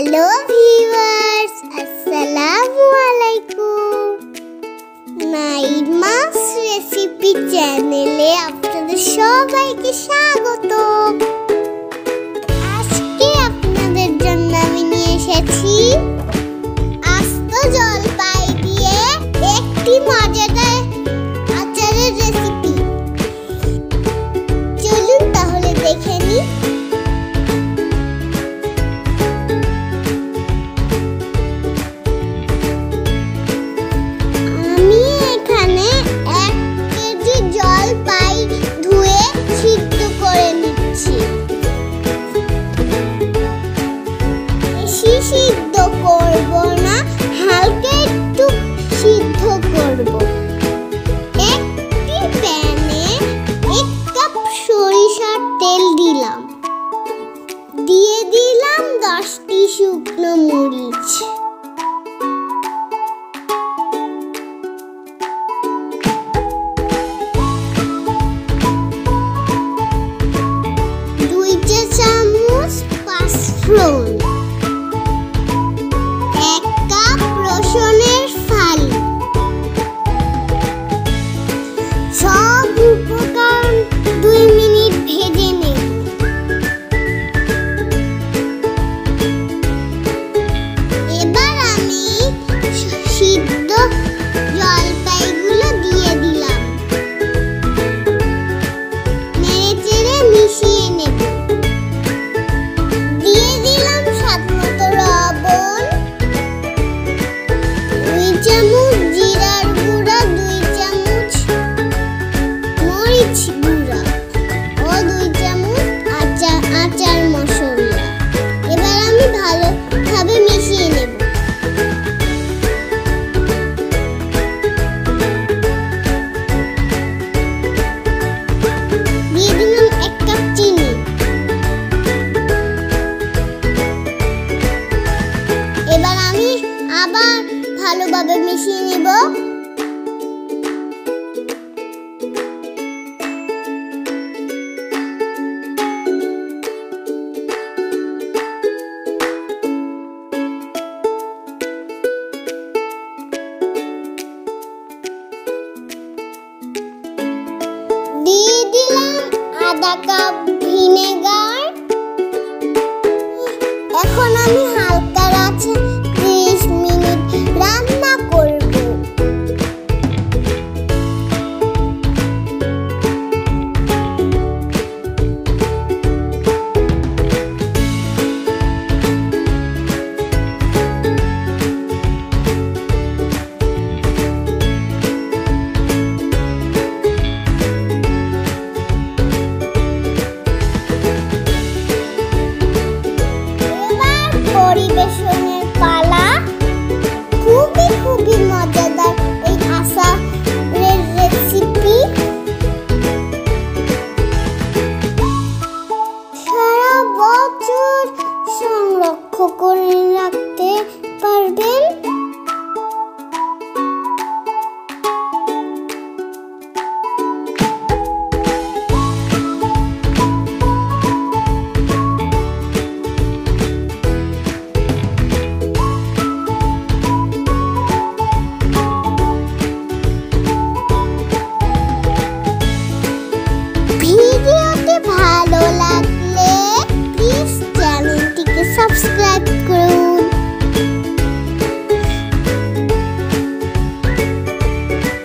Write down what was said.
Hello viewers, আসসালামু আলাইকুম। নাইমাস recipe চ্যানেলে আপনাদের সবাইকে স্বাগত। আজকে আপনাদের জন্য আমি নিয়ে এসেছি আস্ত জলপাই দিয়ে একটি মজাদার আচারের রেসিপি। চলুন তাহলে দেখে নিই। সিদ্ধ করব না, হালকা একটু সিদ্ধ করব। একটি প্যানে 1 কাপ সরিষার তেল দিলাম, দিয়ে দিলাম 10টি শুকনো মরিচ, দুই চা চামচ পাঁচফোড়ন, রসুনের ফালি। সব উপকরণ 2 মিনিট ভেজে নেব। এবার আমি সিদ্ধ জলপাইগুলো দিয়ে দিলাম, নেড়েচেড়ে মিশিয়ে নেব। দিয়ে দিলাম স্বাদ মতো লবণ, 2 চামচ জিরার গুঁড়া, 2 চামচ মরিচ গুঁড়া ও 2 চামচ আচার মশলা। এবার আমি ভালোভাবে মিশিয়ে নেব। দিয়ে দিলাম 1 কাপ চিনি। এবার আমি আবার ভালোভাবে মিশিয়ে নেব। দিয়ে দিলাম আধা কাপ ভিনেগার। এখন আমি হালকা আছে 30 মিনিট রান্না করব। এবার পরিবেশনের পালা। খুবই মজাদার এই আচারের রেসিপি। সারা বছর সংরক্ষণ করে রাখতে পারবেন। ভিডিওটি ভালো লাগলে প্লিজ চ্যানেলটিকে সাবস্ক্রাইব